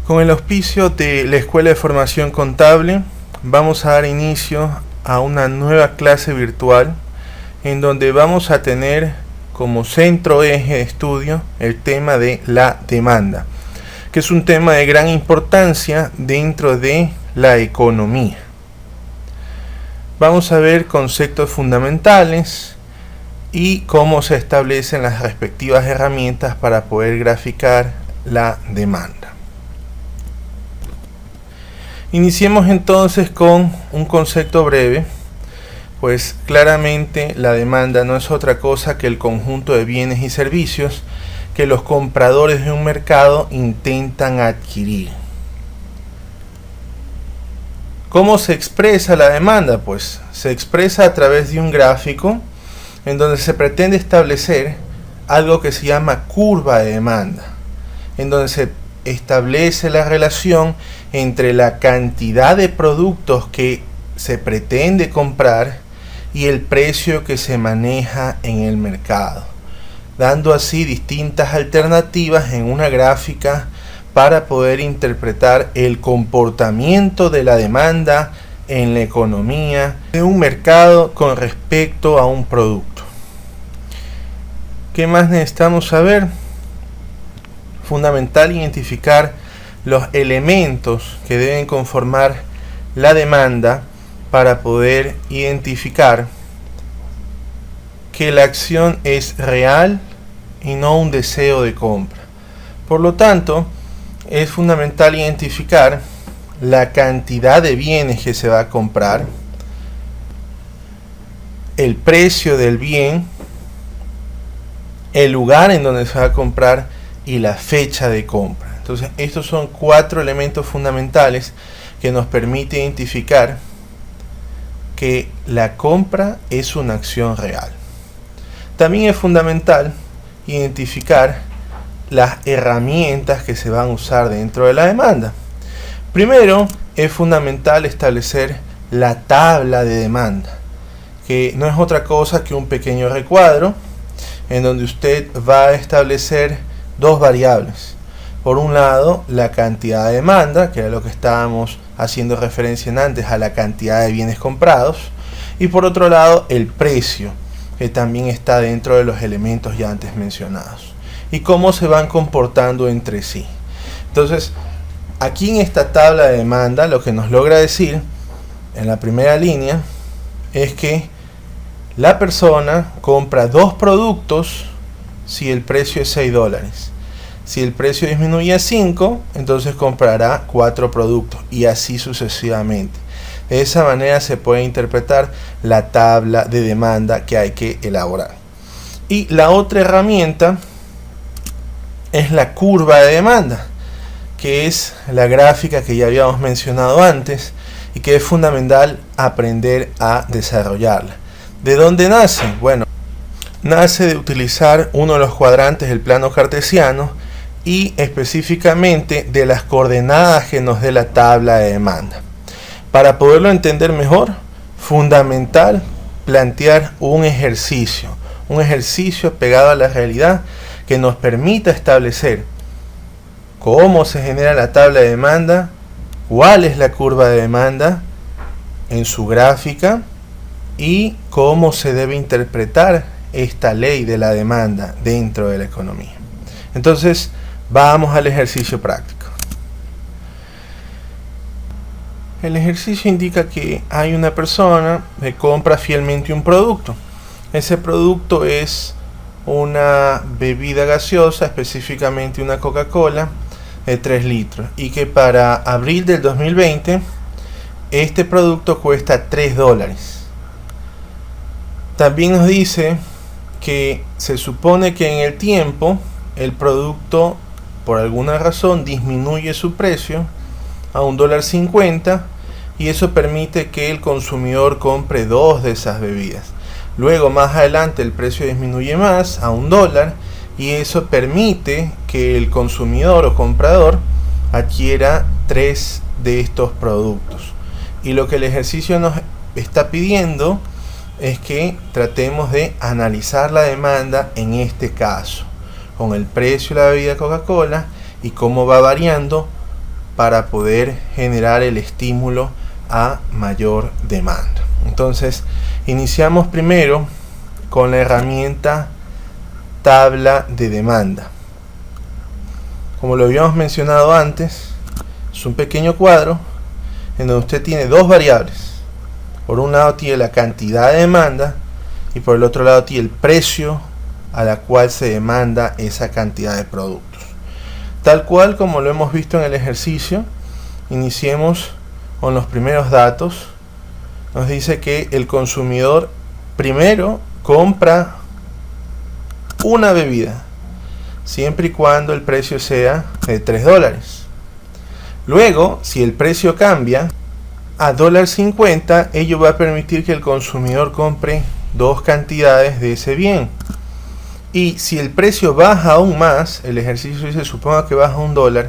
Con el auspicio de la Escuela de Formación Contable, vamos a dar inicio a una nueva clase virtual en donde vamos a tener como centro eje de estudio el tema de la demanda, que es un tema de gran importancia dentro de la economía. Vamos a ver conceptos fundamentales y cómo se establecen las respectivas herramientas para poder graficar la demanda. Iniciemos entonces con un concepto breve, pues claramente la demanda no es otra cosa que el conjunto de bienes y servicios que los compradores de un mercado intentan adquirir. ¿Cómo se expresa la demanda? Pues se expresa a través de un gráfico en donde se pretende establecer algo que se llama curva de demanda, en donde se establece la relación entre la cantidad de productos que se pretende comprar y el precio que se maneja en el mercado, dando así distintas alternativas en una gráfica para poder interpretar el comportamiento de la demanda en la economía de un mercado con respecto a un producto. ¿Qué más necesitamos saber? Fundamental identificar los elementos que deben conformar la demanda para poder identificar que la acción es real y no un deseo de compra. Por lo tanto, es fundamental identificar la cantidad de bienes que se va a comprar, el precio del bien, el lugar en donde se va a comprar y la fecha de compra. Entonces, estos son 4 elementos fundamentales que nos permiten identificar que la compra es una acción real. También es fundamental identificar las herramientas que se van a usar dentro de la demanda. Primero, es fundamental establecer la tabla de demanda, que no es otra cosa que un pequeño recuadro en donde usted va a establecer dos variables. Por un lado, la cantidad de demanda, que era lo que estábamos haciendo referencia antes a la cantidad de bienes comprados, y por otro lado, el precio, que también está dentro de los elementos ya antes mencionados, y cómo se van comportando entre sí. Entonces, aquí en esta tabla de demanda, lo que nos logra decir en la primera línea es que la persona compra 2 productos si el precio es $6. Si el precio disminuye a 5, entonces comprará 4 productos y así sucesivamente. De esa manera se puede interpretar la tabla de demanda que hay que elaborar. Y la otra herramienta es la curva de demanda, que es la gráfica que ya habíamos mencionado antes y que es fundamental aprender a desarrollarla. ¿De dónde nace? Bueno, nace de utilizar uno de los cuadrantes del plano cartesiano y específicamente de las coordenadas que nos dé la tabla de demanda. Para poderlo entender mejor, fundamental plantear un ejercicio pegado a la realidad que nos permita establecer cómo se genera la tabla de demanda, cuál es la curva de demanda en su gráfica y cómo se debe interpretar esta ley de la demanda dentro de la economía. Entonces, vamos al ejercicio práctico. El ejercicio indica que hay una persona que compra fielmente un producto. Ese producto es una bebida gaseosa, específicamente una Coca-Cola de 3 litros, y que para abril del 2020 este producto cuesta $3. También nos dice que se supone que en el tiempo el producto por alguna razón disminuye su precio a $1.50 y eso permite que el consumidor compre 2 de esas bebidas. Luego más adelante el precio disminuye más a $1 y eso permite que el consumidor o comprador adquiera 3 de estos productos. Y lo que el ejercicio nos está pidiendo es que tratemos de analizar la demanda en este caso, con el precio de la bebida Coca-Cola y cómo va variando para poder generar el estímulo a mayor demanda. Entonces, iniciamos primero con la herramienta tabla de demanda. Como lo habíamos mencionado antes, es un pequeño cuadro en donde usted tiene dos variables. Por un lado tiene la cantidad de demanda y por el otro lado tiene el precio a la cual se demanda esa cantidad de productos. Tal cual como lo hemos visto en el ejercicio, iniciemos con los primeros datos. Nos dice que el consumidor primero compra una bebida, siempre y cuando el precio sea de $3. Luego, si el precio cambia a $1.50, ello va a permitir que el consumidor compre dos cantidades de ese bien. Y si el precio baja aún más, el ejercicio dice suponga que baja $1,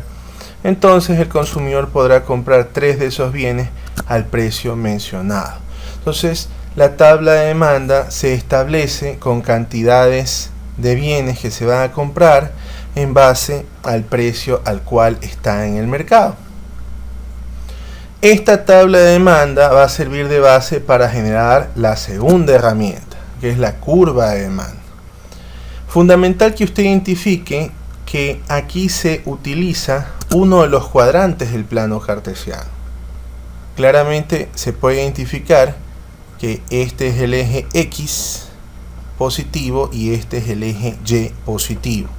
entonces el consumidor podrá comprar 3 de esos bienes al precio mencionado. Entonces, la tabla de demanda se establece con cantidades de bienes que se van a comprar en base al precio al cual está en el mercado. Esta tabla de demanda va a servir de base para generar la segunda herramienta, que es la curva de demanda. Fundamental que usted identifique que aquí se utiliza uno de los cuadrantes del plano cartesiano. Claramente se puede identificar que este es el eje X positivo y este es el eje Y positivo,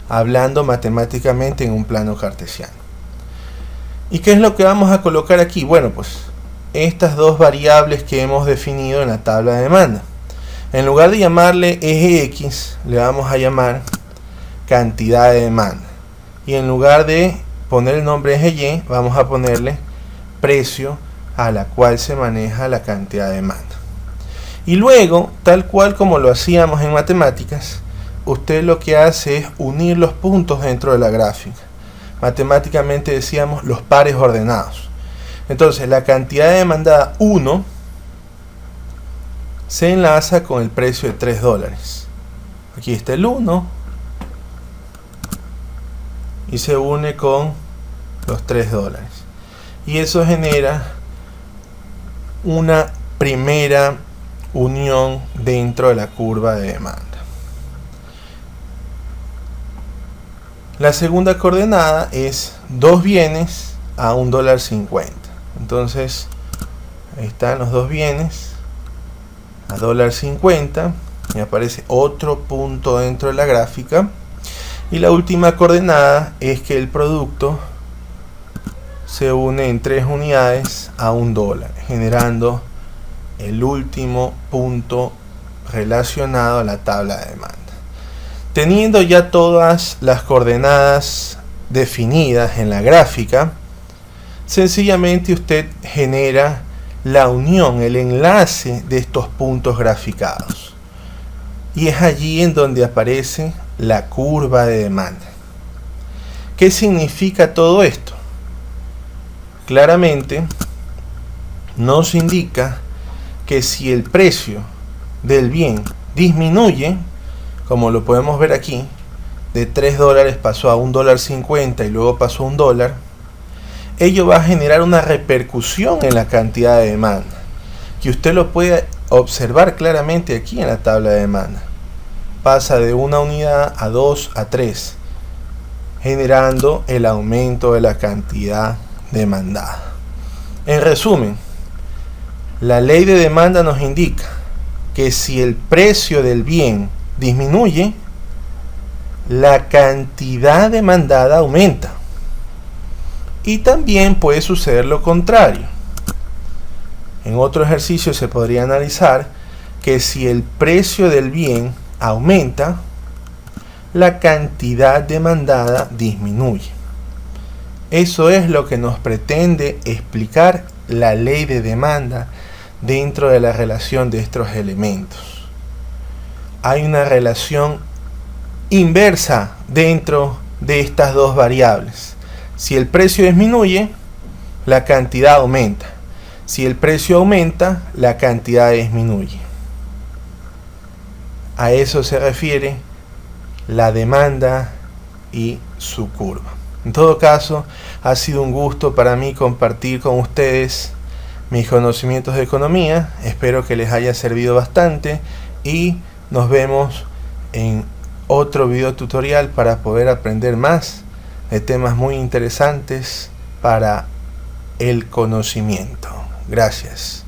hablando matemáticamente en un plano cartesiano. ¿Y qué es lo que vamos a colocar aquí? Bueno, pues estas dos variables que hemos definido en la tabla de demanda. En lugar de llamarle eje X, le vamos a llamar cantidad de demanda. Y en lugar de poner el nombre eje Y, vamos a ponerle precio a la cual se maneja la cantidad de demanda. Y luego, tal cual como lo hacíamos en matemáticas, usted lo que hace es unir los puntos dentro de la gráfica. Matemáticamente decíamos los pares ordenados. Entonces, la cantidad de demandada 1 se enlaza con el precio de $3. Aquí está el 1 y se une con los $3. Y eso genera una primera unión dentro de la curva de demanda. La segunda coordenada es dos bienes a $1.50. Entonces, ahí están los dos bienes a $1.50 y aparece otro punto dentro de la gráfica. Y la última coordenada es que el producto se une en 3 unidades a $1, generando el último punto relacionado a la tabla de demanda. Teniendo ya todas las coordenadas definidas en la gráfica, sencillamente usted genera la unión, el enlace de estos puntos graficados. Y es allí en donde aparece la curva de demanda. ¿Qué significa todo esto? Claramente nos indica que si el precio del bien disminuye, como lo podemos ver aquí, de $3 pasó a $1.50 y luego pasó a $1, ello va a generar una repercusión en la cantidad de demanda, que usted lo puede observar claramente aquí en la tabla de demanda. Pasa de una unidad a 2 a 3, generando el aumento de la cantidad demandada. En resumen, la ley de demanda nos indica que si el precio del bien disminuye, la cantidad demandada aumenta. Y también puede suceder lo contrario. En otro ejercicio se podría analizar que si el precio del bien aumenta, la cantidad demandada disminuye. Eso es lo que nos pretende explicar la ley de demanda dentro de la relación de estos elementos. Hay una relación inversa dentro de estas dos variables. Si el precio disminuye, la cantidad aumenta. Si el precio aumenta, la cantidad disminuye. A eso se refiere la demanda y su curva. En todo caso, ha sido un gusto para mí compartir con ustedes mis conocimientos de economía. Espero que les haya servido bastante y nos vemos en otro video tutorial para poder aprender más de temas muy interesantes para el conocimiento. Gracias.